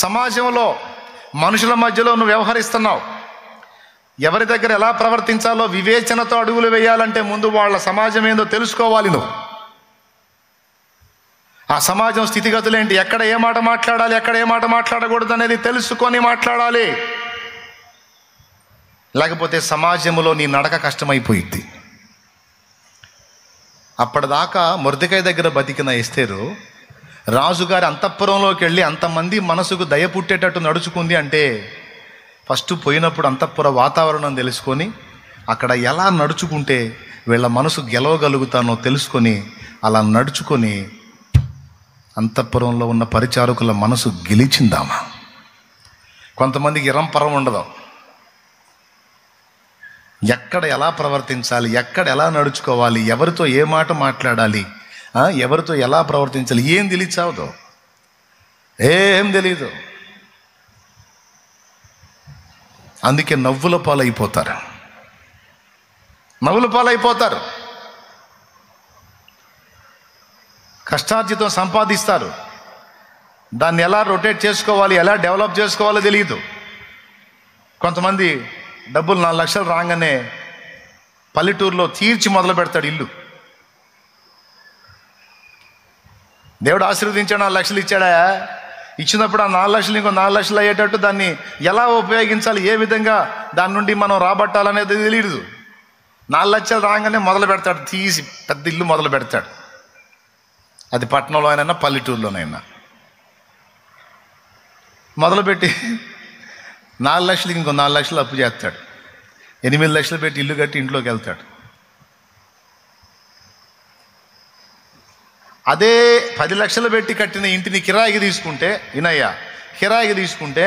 సమాజంలో మనుషుల మధ్యలో నువ్వు వ్యవహరిస్తున్నావు. ఎవరి దగ్గర ఎలా ప్రవర్తించాలో వివేచనతో అడుగులు వేయాలంటే ముందు వాళ్ళ సమాజం ఏందో తెలుసుకోవాలి. నువ్వు ఆ సమాజం స్థితిగతులేంటి, ఎక్కడ ఏ మాట మాట్లాడాలి, ఎక్కడ ఏ మాట మాట్లాడకూడదు అనేది తెలుసుకొని మాట్లాడాలి. లేకపోతే సమాజంలో నీ నడక కష్టమైపోయింది. అప్పటిదాకా మొర్దెకై దగ్గర బతికిన ఎస్తేరు రాజుగారి అంతఃపురంలోకి వెళ్ళి అంతమంది మనసుకు దయ పుట్టేటట్టు నడుచుకుంది అంటే ఫస్ట్ పోయినప్పుడు అంతఃపుర వాతావరణం తెలుసుకొని అక్కడ ఎలా నడుచుకుంటే వీళ్ళ మనసు గెలవగలుగుతానో తెలుసుకొని అలా నడుచుకొని అంతఃపురంలో ఉన్న పరిచారకుల మనసు గెలిచిందామా. కొంతమందికి ఇరంపరం ఉండదు. ఎక్కడ ఎలా ప్రవర్తించాలి, ఎక్కడ ఎలా నడుచుకోవాలి, ఎవరితో ఏ మాట మాట్లాడాలి, ఎవరితో ఎలా ప్రవర్తించాలి ఏం తెలియచావదో, ఏం తెలీదు. అందుకే నవ్వుల పాలైపోతారు. కష్టార్జితం సంపాదిస్తారు, దాన్ని ఎలా రొటేట్ చేసుకోవాలి, ఎలా డెవలప్ చేసుకోవాలో తెలియదు. కొంతమంది డబ్బులు 4 లక్షలు రాగానే పల్లెటూరులో తీర్చి మొదలు పెడతాడు ఇల్లు. దేవుడు ఆశీర్వదించాడు, 4 లక్షలు ఇచ్చాడా, ఇచ్చినప్పుడు ఆ 4 లక్షలు ఇంకో 4 లక్షలు అయ్యేటట్టు దాన్ని ఎలా ఉపయోగించాలి, ఏ విధంగా దాని నుండి మనం రాబట్టాలనేది తెలియదు. 4 లక్షలు రాగానే మొదలు పెడతాడు, తీసి పెద్ద ఇల్లు మొదలు పెడతాడు. అది పట్టణంలో అయినా పల్లెటూరులోనైనా మొదలుపెట్టి 4 లక్షలకి ఇంకో 4 లక్షలు అప్పు చేస్తాడు. 8 లక్షలు పెట్టి ఇల్లు కట్టి ఇంట్లోకి వెళ్తాడు. అదే 10 లక్షలు పెట్టి కట్టిన ఇంటిని కిరాయికి తీసుకుంటే, వినయ్యా, కిరాయికి తీసుకుంటే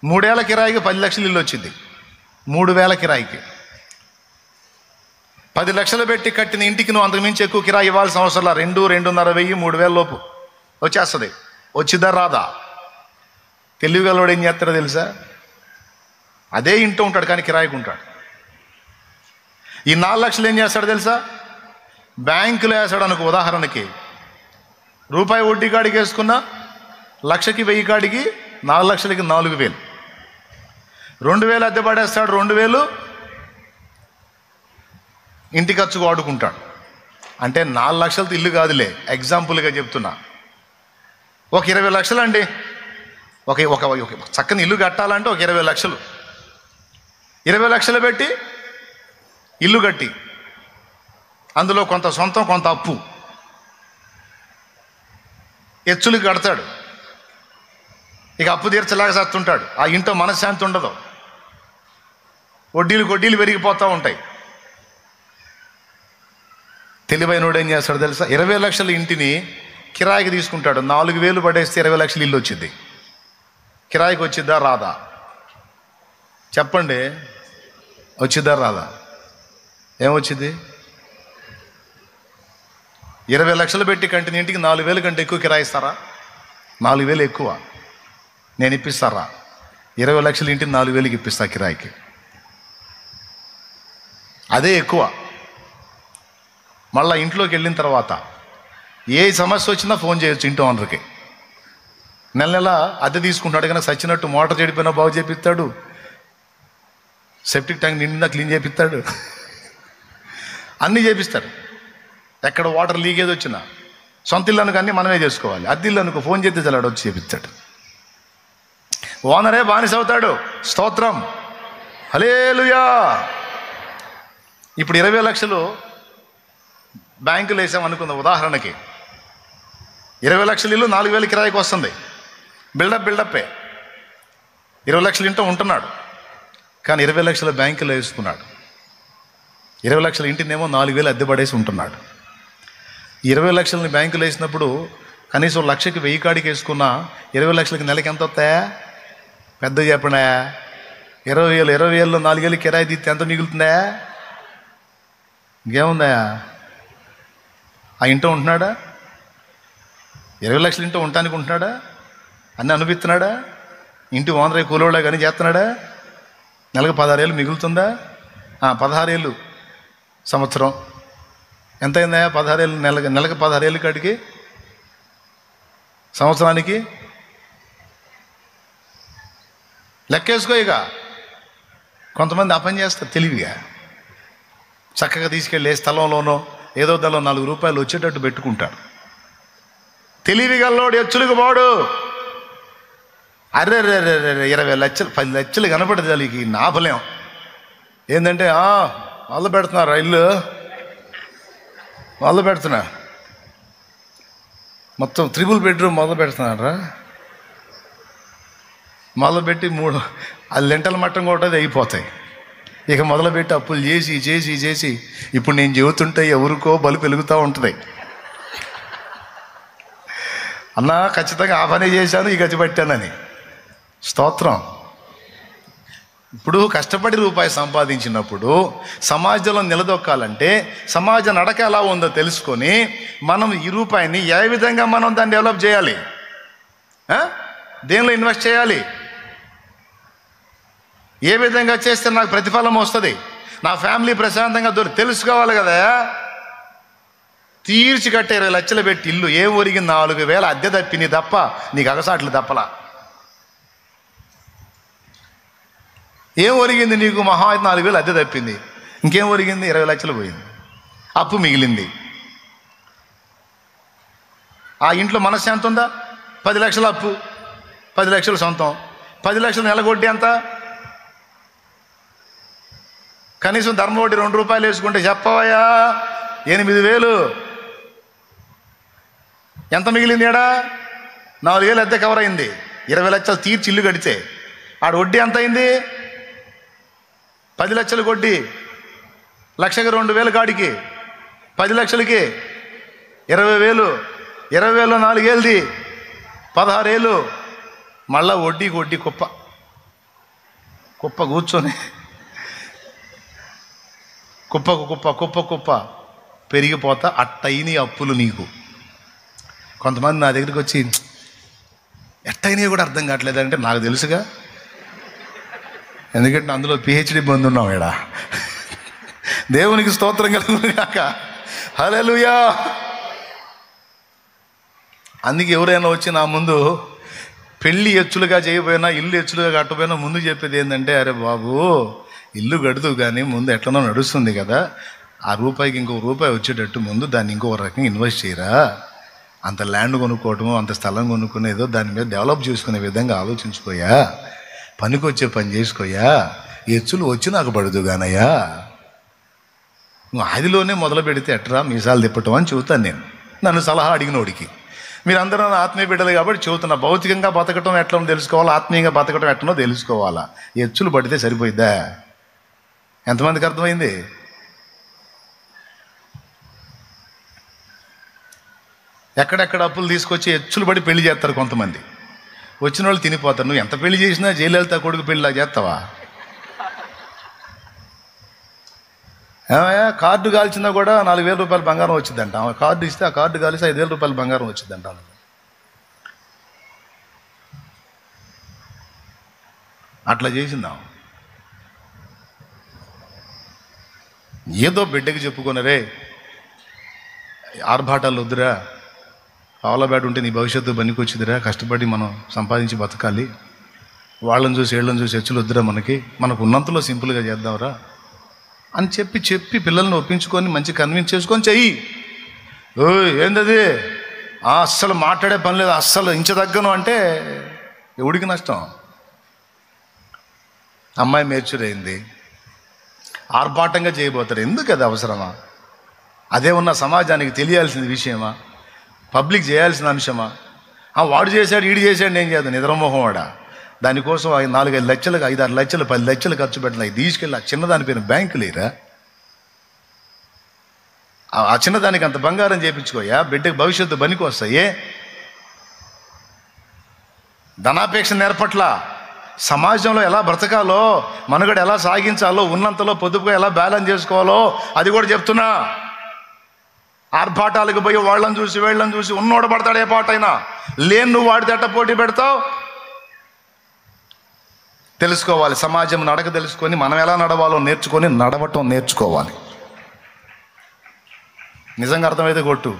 3 ఏళ్ల కిరాయికి 10 లక్షలు ఇల్లు వచ్చింది. 3,000 కిరాయికి 10 లక్షలు పెట్టి కట్టిన ఇంటికి నువ్వు అంతకుమించి ఎక్కువ కిరాయి ఇవ్వాల్సిన అవసరం 2,500 3,000 లోపు వచ్చేస్తుంది. వచ్చిద్దా రాదా? తెలివిగలవాడు ఏం చేస్తాడో తెలుసా? అదే ఇంట్లో ఉంటాడు కానీ కిరాయికి ఉంటాడు. ఈ 4 లక్షలు ఏం చేస్తాడో తెలుసా? బ్యాంకులో వేసాడు అనుకో. ఉదాహరణకి రూపాయి వడ్డీ కాడికి వేసుకున్నా 1,00,000కి 1,000 కాడికి 4 లక్షలకి 4,000, 2,000 అద్దె పడేస్తాడు. 2,000 ఇంటి ఖర్చుకు వాడుకుంటాడు. అంటే 4 లక్షలతో ఇల్లు కాదులే, ఎగ్జాంపుల్గా చెప్తున్నా. ఒక 20 లక్షలు అండి, ఒక చక్కని ఇల్లు కట్టాలంటే ఒక 20 లక్షలు. 20 లక్షలు పెట్టి ఇల్లు కట్టి అందులో కొంత సొంతం కొంత అప్పు ఎచ్చులు కడతాడు. ఇక అప్పు తీర్చలేక సత్తుంటాడు. ఆ ఇంట్లో మనశ్శాంతి ఉండదు, వడ్డీలు పెరిగిపోతూ ఉంటాయి. తెలివైనోడు ఏం చేస్తాడు తెలుసా? 20 లక్షల ఇంటిని కిరాయికి తీసుకుంటాడు. 4,000 పడేస్తే 20 లక్షలు ఇల్లు వచ్చింది. కిరాయికి వచ్చిద్దా రాదా? చెప్పండి, వచ్చిద్దా రాదా? ఏమొచ్చింది? 20 లక్షలు పెట్టి కంటిన ఇంటికి 4,000 కంటే ఎక్కువ కిరాయిస్తారా? 4,000 ఎక్కువ నేను ఇప్పిస్తారా? 20 లక్షల ఇంటిని 4,000కి ఇప్పిస్తా కిరాయికి. అదే ఎక్కువ. మళ్ళీ ఇంట్లోకి వెళ్ళిన తర్వాత ఏ సమస్య వచ్చినా ఫోన్ చేయొచ్చు ఇంటి ఓనర్కి. నెల అద్దె తీసుకుంటాడు కనుక సచ్చినట్టు మోటార్ చెడిపోయినా బాగు చేపిస్తాడు, సెప్టిక్ ట్యాంక్ నిండా క్లీన్ చేపిస్తాడు, అన్నీ చేపిస్తాడు. ఎక్కడ వాటర్ లీకేజ్ వచ్చినా సొంత ఇల్లు అనుకు అన్నీ మనమే చేసుకోవాలి. అద్దె ఇల్లు అనుకో ఫోన్ చేస్తే చల్లాడు వచ్చి చేపిస్తాడు. ఓనరే బానిస అవుతాడు. స్తోత్రం, హల్లెలూయా. ఇప్పుడు 20 లక్షలు బ్యాంకులు వేసాం అనుకుందాం ఉదాహరణకి. 20 లక్షల ఇల్లు 4,000 కిరాయికి వస్తుంది. బిల్డప్పే. 20 లక్షల ఇంట్లో ఉంటున్నాడు కానీ 20 లక్షల బ్యాంకులో వేసుకున్నాడు. 20 లక్షల ఇంటినేమో 4,000 అద్దె పడేసి ఉంటున్నాడు. 20 లక్షలని బ్యాంకులో వేసినప్పుడు కనీసం 1,00,000కి 1,000 కాడికి వేసుకున్నా 20 లక్షలకి నెలకి ఎంత వస్తాయా? పెద్ద చెప్పండా, 20,000లో 4,000 కిరాయి తీస్తే ఎంత మిగులుతుందా? ఇంకేముందా? ఆ ఇంట్లో ఉంటున్నాడా? 20 లక్షల ఇంట్లో ఉండటానికి ఉంటున్నాడా? అన్నీ అనిపిస్తున్నాడా? ఇంటి ఓనర్ కూలోళ్ళ కానీ చేస్తున్నాడా? నెలకు 16,000 మిగులుతుందా? 16,000 సంవత్సరం ఎంత అయిందా? 16,000 నెలకు 16,000 కాడికి సంవత్సరానికి లెక్కేసుకో. ఇక కొంతమంది ఆ పని చేస్తారు తెలివిగా, చక్కగా తీసుకెళ్ళి ఏ స్థలంలోనో ఏదో దానిలో 4 రూపాయలు వచ్చేటట్టు పెట్టుకుంటాడు. తెలివిగల్లోడు ఎచ్చులకు పోడు. అర్రే 20 లక్షలు 10 లక్షలు కనపడదు వాళ్ళకి నాపలేం. ఏంటంటే మొదలు పెడుతున్నారు, ఇల్లు మొదలు పెడుతున్నా, మొత్తం 3 బెడ్రూమ్ మొదలు పెడుతున్నారా, మొదలుపెట్టి 3 లెంటల మట్టం కూడా అయిపోతాయి. ఇక మొదలుపెట్టి అప్పులు చేసి చేసి చేసి ఇప్పుడు నేను చెబుతుంటే ఎవరికో బలు పెరుగుతూ ఉంటుంది. అన్నా ఖచ్చితంగా ఆ పని చేశాను, ఈ గచ్చి పట్టానని. స్తోత్రం. ఇప్పుడు కష్టపడి రూపాయి సంపాదించినప్పుడు సమాజంలో నిలదొక్కాలంటే సమాజ నడక ఎలా ఉందో తెలుసుకొని మనం ఈ రూపాయిని ఏ విధంగా మనం దాన్ని డెవలప్ చేయాలి, దేనిలో ఇన్వెస్ట్ చేయాలి, ఏ విధంగా చేస్తే నాకు ప్రతిఫలం వస్తుంది, నా ఫ్యామిలీ ప్రశాంతంగా తెలుసుకోవాలి కదా. తీర్చి కట్టే 20 లక్షలు పెట్టి ఇల్లు ఏం ఒరిగింది? 4,000 అద్దె తప్పిని తప్ప నీకు అగసాట్లు తప్పలా. ఏం ఒరిగింది నీకు? మహా 4,000 అద్దె తప్పింది. ఇంకేం ఒరిగింది? 20 లక్షలు పోయింది, అప్పు మిగిలింది. ఆ ఇంట్లో మనశ్శాంతి ఉందా? 10 లక్షలు అప్పు, 10 లక్షలు సొంతం, 10 లక్షలు నెలగొడ్డి ఎంత? కనీసం ధర్మ వడ్డీ 2 రూపాయలు వేసుకుంటే చెప్పవయ్యా 8,000. ఎంత మిగిలింది? 4,000 అద్దె కవర్ అయింది. 20 లక్షలు తీర్చి ఇల్లు కడితే ఆడ వడ్డీ ఎంత అయింది? 10 లక్షలు వడ్డీ, 1,02,000 కాడికి 10 లక్షలకి 20,000, 20,000 4,000ది 16,000. మళ్ళా వడ్డీకి వడ్డీ కుప్ప కూర్చొని కుప్ప పెరిగిపోతా అట్టయిని అప్పులు నీకు. కొంతమంది నా దగ్గరికి వచ్చి ఎట్టయినా కూడా అర్థం కావట్లేదంటే నాకు తెలుసుగా, ఎందుకంటే అందులో PhD పొందున్నాం ఈడ. దేవునికి స్తోత్రం కలుగును గాక. హల్లెలూయా. అందుకే ఎవరైనా వచ్చి నా ముందు పెళ్ళి ఎచ్చులుగా చేయబోయినా ఇల్లు ఎచ్చులుగా కట్టబోయినా ముందు చెప్పేది ఏంటంటే, అరే బాబు ఇల్లు గడుతూ కానీ ముందు ఎట్లనో నడుస్తుంది కదా, ఆ రూపాయికి ఇంకో రూపాయి వచ్చేటట్టు ముందు దాన్ని ఇంకో రకంగా ఇన్వెస్ట్ చేయరా. అంత ల్యాండ్ కొనుక్కోవటము, అంత స్థలం కొనుక్కుని ఏదో దాని మీద డెవలప్ చేసుకునే విధంగా ఆలోచించుకోయా, పనికొచ్చే పని చేసుకోయా, ఎచ్చులు వచ్చి నాకు పడదు గానయ్యా. నువ్వు ఆదిలోనే మొదలు పెడితే ఎట్రా మీసాలు తిప్పటం అని చెబుతాను నేను, నన్ను సలహా అడిగినోడికి. మీరందరూ ఆత్మీయ బిడ్డలు కాబట్టి చెబుతున్నా, భౌతికంగా బతకటం ఎట్లనో తెలుసుకోవాలా, ఆత్మీయంగా బతకటం ఎట్లనో తెలుసుకోవాలా. ఎచ్చులు పడితే సరిపోయిద్దా? ఎంతమందికి అర్థమైంది? ఎక్కడెక్కడ అప్పులు తీసుకొచ్చి ఎచ్చులు పడి పెళ్లి చేస్తారు కొంతమంది. వచ్చిన వాళ్ళు తినిపోతారు. నువ్వు ఎంత పెళ్లి చేసినా జయలలిత కొడుకు పెళ్లిలా చేస్తావా? ఏమయ్యా కార్డు కాల్చినా కూడా 4,000 రూపాయలు బంగారం వచ్చిందంట. కార్డు ఇస్తే ఆ కార్డు కాల్చి 5,000 రూపాయలు బంగారం వచ్చిందంట. అట్లా చేసిందాం. ఏదో బిడ్డకి చెప్పుకున్నారే, ఆర్భాటాలు వద్దురా, పావులబేట ఉంటే నీ భవిష్యత్తు పనికొచ్చిదిరా, కష్టపడి మనం సంపాదించి బతకాలి, వాళ్ళని చూసి వీళ్ళని చూసి హెచ్చులు వద్దురా, మనకు ఉన్నంతలో సింపుల్గా చేద్దాంరా అని చెప్పి పిల్లల్ని ఒప్పించుకొని మంచి కన్విన్స్ చేసుకొని చెయ్యి. ఏందది అస్సలు మాట్లాడే పని లేదు, అస్సలు ఇంచదగ్గను అంటే ఎవడికి నష్టం? అమ్మాయి మేర్చురైంది, ఆర్భాటంగా చేయబోతారు. ఎందుకు అది అవసరమా? అదే ఉన్న సమాజానికి తెలియాల్సిన విషయమా? పబ్లిక్ చేయాల్సిన అంశమా? వాడు చేశాడు ఈడు చేశాడు నేను చేద్దాం, నిద్రమోహం వాడా. దానికోసం 4-5 లక్షలకు 5-6 లక్షలు 10 లక్షలు ఖర్చు పెట్టాలి. తీసుకెళ్ళి ఆ చిన్నదాని పేరు బ్యాంకు లేరా? ఆ చిన్నదానికి అంత బంగారం చేయించుకోయా, బిడ్డకి భవిష్యత్తు పనికి వస్తాయే. ధనాపేక్ష నేర్పట్ల సమాజంలో ఎలా బ్రతకాలో, మనుగడ ఎలా సాగించాలో, ఉన్నంతలో పొదుపుగా ఎలా బ్యాలెన్స్ చేసుకోవాలో అది కూడా చెప్తున్నా. ఆర్భాటాలకు పోయి వాళ్ళని చూసి వీళ్ళని చూసి ఉన్నోడు పడతాడు ఏ పాటైనా, లేని నువ్వు వాడితే ఎట్ట పోటీ పెడతావు? తెలుసుకోవాలి, సమాజం నడక తెలుసుకొని మనం ఎలా నడవాలో నేర్చుకొని నడవటం నేర్చుకోవాలి. నిజంగా అర్థమైతే కొట్టు.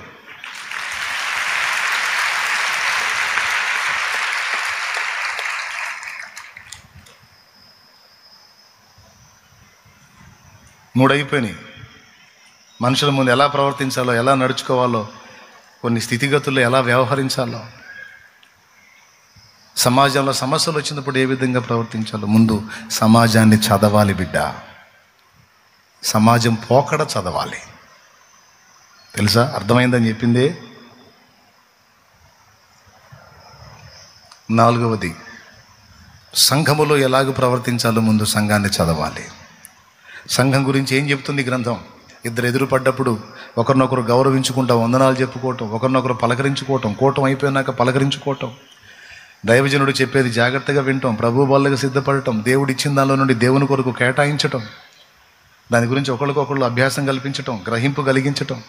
3 అయిపోయినాయి. మనుషుల ముందు ఎలా ప్రవర్తించాలో, ఎలా నడుచుకోవాలో, కొన్ని స్థితిగతుల్లో ఎలా వ్యవహరించాలో, సమాజంలో సమస్యలు వచ్చినప్పుడు ఏ విధంగా ప్రవర్తించాలో. ముందు సమాజాన్ని చదవాలి బిడ్డ. సమాజం పోకడ చదవాలి. తెలుసా? అర్థమైందని చెప్పిందే. 4వది, సంఘములో ఎలాగ ప్రవర్తించాలో ముందు సంఘాన్ని చదవాలి. సంఘం గురించి ఏం చెప్తుంది గ్రంథం? ఇద్దరు ఎదురుపడ్డప్పుడు ఒకరినొకరు గౌరవించుకుంటాం, వందనాలు చెప్పుకోవటం, ఒకరినొకరు పలకరించుకోవటం, కూటం అయిపోయినాక పలకరించుకోవటం, దైవజనుడు చెప్పేది జాగ్రత్తగా వినటం, ప్రభు బల్లగా సిద్ధపడటం, దేవుడు ఇచ్చిన దానిలో నుండి దేవుని కొరకు కేటాయించటం, దాని గురించి ఒకరికొకళ్ళు అభ్యాసం కల్పించటం, గ్రహింపు కలిగించటం,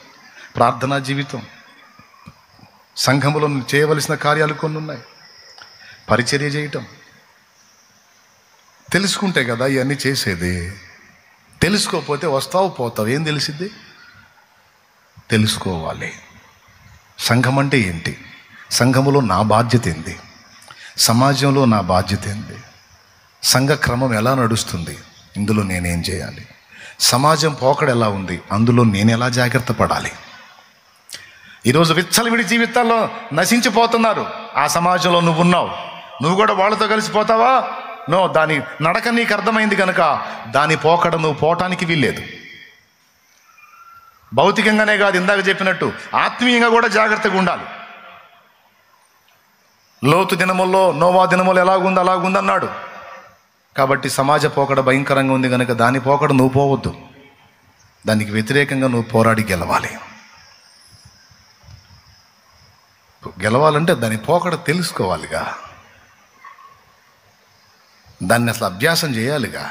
ప్రార్థనా జీవితం. సంఘములో చేయవలసిన కార్యాలు కొన్ని ఉన్నాయి. పరిచర్య చేయటం. తెలుసుకుంటే కదా ఇవన్నీ చేసేది. తెలుసుకోకపోతే వస్తావు పోతావు, ఏం తెలిసిద్ది? తెలుసుకోవాలి. సంఘం అంటే ఏంటి? సంఘములో నా బాధ్యత ఏంది? సమాజంలో నా బాధ్యత ఏంది? సంఘ క్రమం ఎలా నడుస్తుంది? ఇందులో నేనేం చేయాలి? సమాజం పోకడ ఎలా ఉంది? అందులో నేను ఎలా జాగ్రత్త పడాలి? ఈరోజు విచ్చలవిడి జీవితాల్లో నశించిపోతున్నారు. ఆ సమాజంలో నువ్వు ఉన్నావు, నువ్వు కూడా వాళ్ళతో కలిసిపోతావా? నో. దాని నడక నీకు అర్థమైంది కనుక దాని పోకడ నువ్వు పోవటానికి వీల్లేదు. భౌతికంగానే కాదు, ఇందాక చెప్పినట్టు ఆత్మీయంగా కూడా జాగ్రత్తగా ఉండాలి. లోతు దినముల్లో, నోవా దినములు ఎలాగుంది అలాగుంది అన్నాడు. కాబట్టి సమాజ పోకడ భయంకరంగా ఉంది కనుక దాని పోకడ నువ్వు పోవద్దు. దానికి వ్యతిరేకంగా నువ్వు పోరాడి గెలవాలి. గెలవాలంటే దాని పోకడ తెలుసుకోవాలిగా, దాన్ని అసలు అభ్యాసం చేయాలిగా.